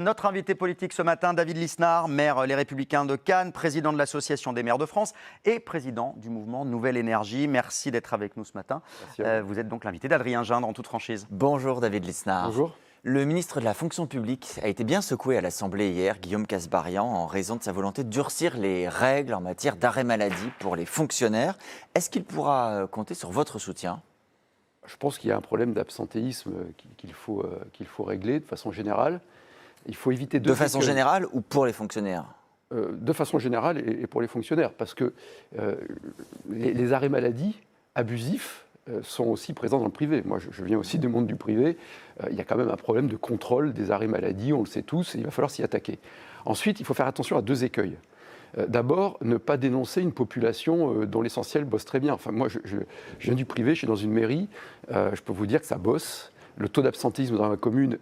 Notre invité politique ce matin, David Lisnard, maire Les Républicains de Cannes, président de l'Association des maires de France et président du mouvement Nouvelle Énergie. Merci d'être avec nous ce matin. Vous êtes donc l'invité d'Adrien Gindre en toute franchise. Bonjour David Lisnard. Bonjour. Le ministre de la fonction publique a été bien secoué à l'Assemblée hier, Guillaume Kasbarian, en raison de sa volonté de durcir les règles en matière d'arrêt maladie pour les fonctionnaires. Est-ce qu'il pourra compter sur votre soutien ? Je pense qu'il y a un problème d'absentéisme qu'il faut régler de façon générale. Il faut éviter de façon générale ou pour les fonctionnaires ? De façon générale et pour les fonctionnaires, parce que les arrêts maladie abusifs sont aussi présents dans le privé. Moi, je viens aussi du monde du privé. Il y a quand même un problème de contrôle des arrêts maladie, on le sait tous, et il va falloir s'y attaquer. Ensuite, il faut faire attention à deux écueils. D'abord, ne pas dénoncer une population dont l'essentiel bosse très bien. Enfin, moi, je viens du privé, je suis dans une mairie, je peux vous dire que ça bosse. Le taux d'absentéisme dans ma commune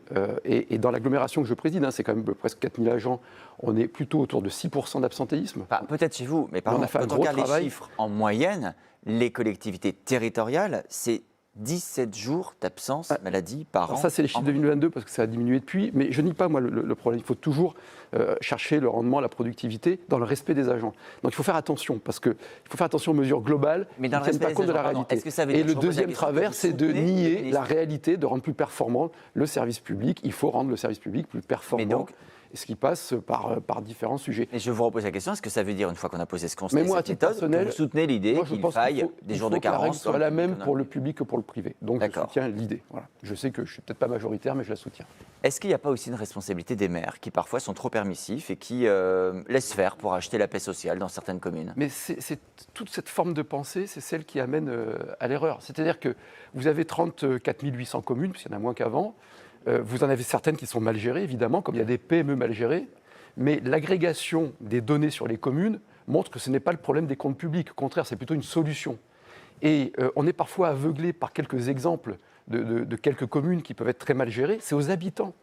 et dans l'agglomération que je préside, c'est quand même presque 4000 agents, on est plutôt autour de 6% d'absentéisme. Peut-être chez vous, mais par exemple, quand on regarde les chiffres en moyenne, les collectivités territoriales, c'est 17 jours d'absence maladie par an. Ça, c'est les chiffres de 2022 parce que ça a diminué depuis. Mais je nie pas, moi, le problème. Il faut toujours chercher le rendement, la productivité dans le respect des agents. Donc il faut faire attention parce qu'il faut faire attention aux mesures globales qui ne tiennent pas compte de la réalité. Et le deuxième travers, c'est de nier la réalité, de rendre plus performant le service public. Il faut rendre le service public plus performant. Ce qui passe par différents sujets. Et je vous repose la question, est-ce que ça veut dire, une fois qu'on a posé ce constat, mais moi, à titre personnel, que vous soutenez l'idée qu'il faille des jours de carence? La règle soit la même pour le public que pour le privé. Donc je soutiens l'idée. Voilà. Je sais que je ne suis peut-être pas majoritaire, mais je la soutiens. Est-ce qu'il n'y a pas aussi une responsabilité des maires qui parfois sont trop permissifs et qui laissent faire pour acheter la paix sociale dans certaines communes? Mais c'est toute cette forme de pensée, c'est celle qui amène à l'erreur. C'est-à-dire que vous avez 34 800 communes, puisqu'il y en a moins qu'avant. Vous en avez certaines qui sont mal gérées, évidemment, comme il y a des PME mal gérées. Mais l'agrégation des données sur les communes montre que ce n'est pas le problème des comptes publics. Au contraire, c'est plutôt une solution. Et on est parfois aveuglé par quelques exemples de quelques communes qui peuvent être très mal gérées. C'est aux habitants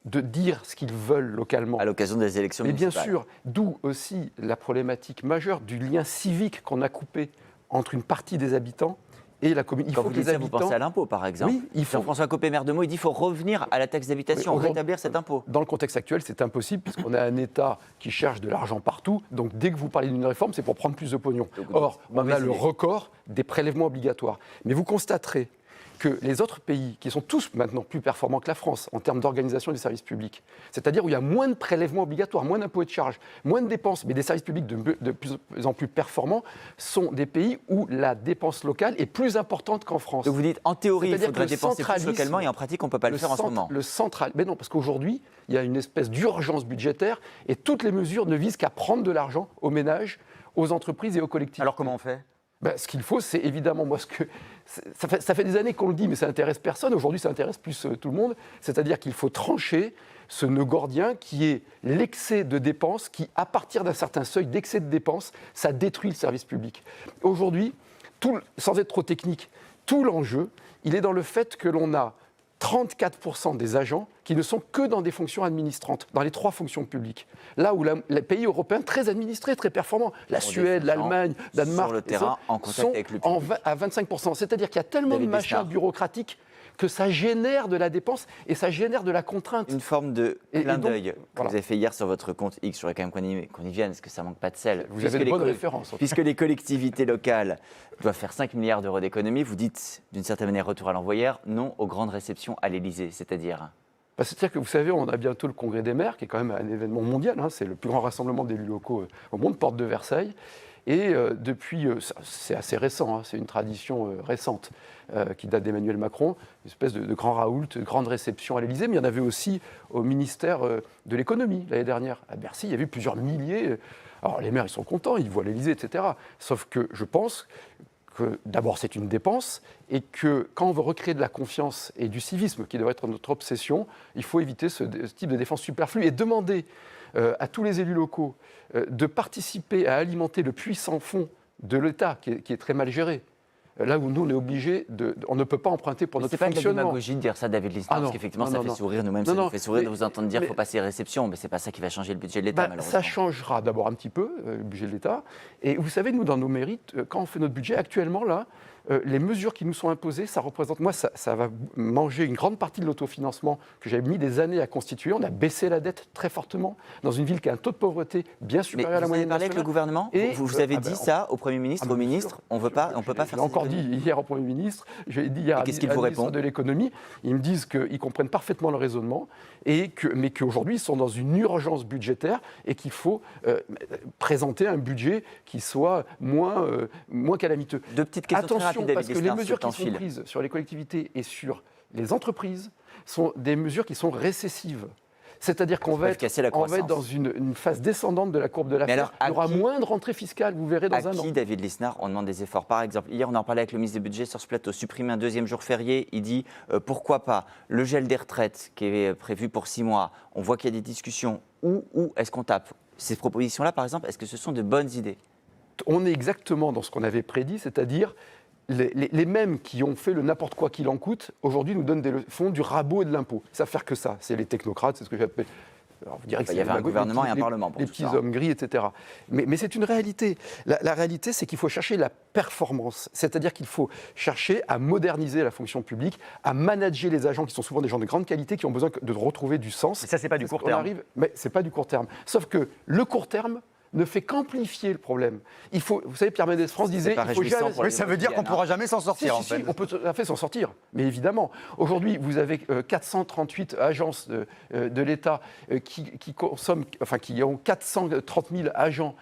de dire ce qu'ils veulent localement. À l'occasion des élections municipales. Mais bien sûr, d'où aussi la problématique majeure du lien civique qu'on a coupé entre une partie des habitants et la commune. Quand vous pensez à l'impôt, par exemple. Oui, Jean-François Copé, maire de Meaux, il dit qu'il faut revenir à la taxe d'habitation, rétablir cet impôt. Dans le contexte actuel, c'est impossible, puisqu'on a un État qui cherche de l'argent partout. Donc, dès que vous parlez d'une réforme, c'est pour prendre plus de pognon. Or, on a le record des prélèvements obligatoires. Mais vous constaterez que les autres pays, qui sont tous maintenant plus performants que la France en termes d'organisation des services publics, c'est-à-dire où il y a moins de prélèvements obligatoires, moins d'impôts et de charges, moins de dépenses, mais des services publics de plus en plus performants, sont des pays où la dépense locale est plus importante qu'en France. Donc vous dites, en théorie, il faudrait dépenser plus localement, et en pratique, on ne peut pas le faire en ce moment. Mais non, parce qu'aujourd'hui, il y a une espèce d'urgence budgétaire, et toutes les mesures ne visent qu'à prendre de l'argent aux ménages, aux entreprises et aux collectivités. Alors comment on fait ? Ce qu'il faut, c'est évidemment, ça fait des années qu'on le dit, mais ça n'intéresse personne. Aujourd'hui, ça intéresse plus tout le monde. C'est-à-dire qu'il faut trancher ce nœud gordien qui est l'excès de dépenses, qui, à partir d'un certain seuil d'excès de dépenses, ça détruit le service public. Aujourd'hui, sans être trop technique, tout l'enjeu, il est dans le fait que l'on a 34% des agents qui ne sont que dans des fonctions administrantes, dans les 3 fonctions publiques. Là où les pays européens très administrés, très performants, la Suède, l'Allemagne, Danemark, sur le terrain, en contact sont avec le public. à 25%. C'est-à-dire qu'il y a tellement de machins bureaucratiques que ça génère de la dépense et ça génère de la contrainte. Une forme de clin d'œil que vous avez fait hier sur votre compte X. Je voudrais quand même qu'on y vienne, parce que ça manque pas de sel. Vous avez de bonnes références. Puisque les collectivités locales doivent faire 5 milliards d'euros d'économie, vous dites d'une certaine manière retour à l'envoyeur, non aux grandes réceptions à l'Élysée, c'est-à-dire c'est-à-dire que vous savez, on a bientôt le Congrès des maires, qui est quand même un événement mondial, c'est le plus grand rassemblement d'élus locaux au monde, porte de Versailles. Et depuis, c'est assez récent, c'est une tradition récente qui date d'Emmanuel Macron, une espèce de grand raoult, de grande réception à l'Élysée, mais il y en avait aussi au ministère de l'économie l'année dernière. À Bercy, il y avait plusieurs milliers. Alors les maires, ils sont contents, ils voient l'Élysée, etc. Sauf que je pense que d'abord c'est une dépense et que quand on veut recréer de la confiance et du civisme, qui devrait être notre obsession, il faut éviter ce type de dépense superflue et demander à tous les élus locaux de participer à alimenter le puissant fonds de l'État qui est très mal géré. Là où nous, on est obligés on ne peut pas emprunter pour notre fonctionnement. C'est pas de la démagogie de dire ça, David Lisnard, parce qu'effectivement, ça fait sourire nous-mêmes, ça nous fait sourire de vous entendre dire qu'il ne faut pas ces réceptions, mais ce n'est pas ça qui va changer le budget de l'État, malheureusement. Ça changera d'abord un petit peu, le budget de l'État. Et vous savez, nous, dans nos mérites, quand on fait notre budget, actuellement, là, les mesures qui nous sont imposées, ça représente, moi, ça va manger une grande partie de l'autofinancement que j'avais mis des années à constituer. On a baissé la dette très fortement dans une ville qui a un taux de pauvreté bien supérieur à la moyenne nationale. Vous avez parlé avec le gouvernement et vous avez dit ça au Premier ministre, au ministre, on ne peut pas faire ça. J'ai encore dit hier au Premier ministre, j'ai dit hier à la ministre de l'économie, ils me disent qu'ils comprennent parfaitement le raisonnement, mais qu'aujourd'hui ils sont dans une urgence budgétaire et qu'il faut présenter un budget qui soit moins calamiteux. Deux petites questions très rapides, David parce que Lisnard, les mesures qui sont prises sur les collectivités et sur les entreprises sont des mesures qui sont récessives. C'est-à-dire qu'on va être dans une phase descendante de la courbe de l'affaire. Il y aura moins de rentrée fiscale, vous verrez dans un an. À qui, David Lisnard, on demande des efforts? Par exemple, hier, on en parlait avec le ministre des Budgets sur ce plateau, supprimer un deuxième jour férié, il dit pourquoi pas le gel des retraites qui est prévu pour 6 mois. On voit qu'il y a des discussions. Où est-ce qu'on tape? Ces propositions-là, par exemple, est-ce que ce sont de bonnes idées? On est exactement dans ce qu'on avait prédit, c'est-à-dire les mêmes qui ont fait le n'importe quoi qu'il en coûte, aujourd'hui font du rabot et de l'impôt. Ils savent faire que ça. C'est les technocrates, c'est ce que j'appelle. Alors vous direz que il y avait un gouvernement et un parlement pour les petits hommes gris, etc. Mais c'est une réalité. La réalité, c'est qu'il faut chercher la performance. C'est-à-dire qu'il faut chercher à moderniser la fonction publique, à manager les agents qui sont souvent des gens de grande qualité, qui ont besoin de retrouver du sens. Mais ça, c'est pas du court terme. Mais c'est pas du court terme. Sauf que le court terme ne fait qu'amplifier le problème. Vous savez, Pierre Mendès France disait, il faut jamais... Oui, ça veut dire qu'on ne pourra jamais s'en sortir, en fait. On peut tout à fait s'en sortir, mais évidemment. Aujourd'hui, vous avez 438 agences de l'État qui ont 430 000 agents,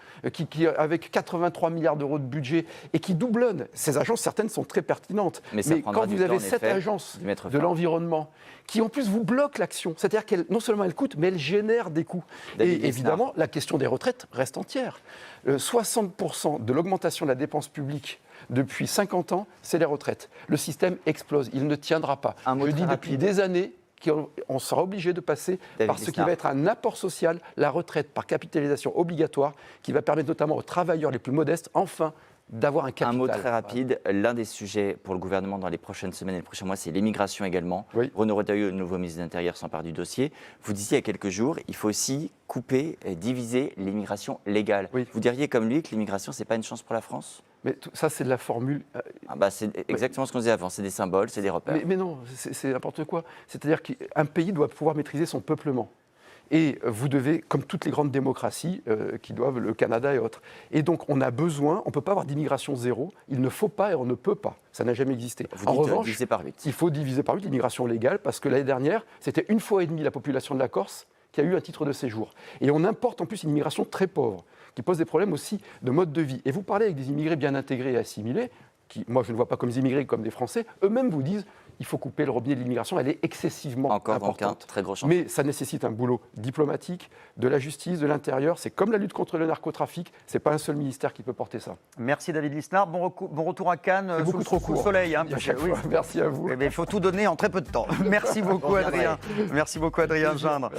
avec 83 milliards d'euros de budget, et qui doublonnent. Ces agences, certaines sont très pertinentes. Mais quand vous avez 7 agences de l'environnement, qui en plus vous bloquent l'action, c'est-à-dire qu'elles, non seulement elles coûtent, mais elles génèrent des coûts. Et évidemment, la question des retraites reste entière. 60% de l'augmentation de la dépense publique depuis 50 ans, c'est les retraites. Le système explose, il ne tiendra pas. Je dis depuis des années qu'on sera obligé de passer par ce qui va être un apport social, la retraite par capitalisation obligatoire, qui va permettre notamment aux travailleurs les plus modestes, enfin, d'avoir un capital. Un mot très rapide, l'un des sujets pour le gouvernement dans les prochaines semaines et les prochains mois, c'est l'immigration également. Oui. Renaud Retailleau, le nouveau ministre de l'Intérieur, s'empare du dossier. Vous disiez il y a quelques jours, il faut aussi couper, diviser l'immigration légale. Oui. Vous diriez comme lui que l'immigration, ce n'est pas une chance pour la France? Mais ça, c'est de la formule... c'est exactement ce qu'on disait avant, c'est des symboles, c'est des repères. Mais non, c'est n'importe quoi. C'est-à-dire qu'un pays doit pouvoir maîtriser son peuplement. Et vous devez, comme toutes les grandes démocraties qui doivent, le Canada et autres. Et donc, on a besoin, on ne peut pas avoir d'immigration zéro, il ne faut pas et on ne peut pas. Ça n'a jamais existé. En revanche, diviser par 8. Il faut diviser par 8 l'immigration légale, parce que l'année dernière, c'était 1,5 fois la population de la Corse qui a eu un titre de séjour. Et on importe en plus une immigration très pauvre, qui pose des problèmes aussi de mode de vie. Et vous parlez avec des immigrés bien intégrés et assimilés, qui, moi je ne vois pas comme des immigrés, comme des Français, eux-mêmes vous disent il faut couper le robinet de l'immigration, elle est excessivement importante. Très gros chantier. Mais ça nécessite un boulot diplomatique, de la justice, de l'intérieur. C'est comme la lutte contre le narcotrafic, ce n'est pas un seul ministère qui peut porter ça. Merci David Lisnard. Bon retour à Cannes sous le soleil. Hein, Merci à vous. Il faut tout donner en très peu de temps. Merci beaucoup Adrien. Merci beaucoup Adrien Gindre.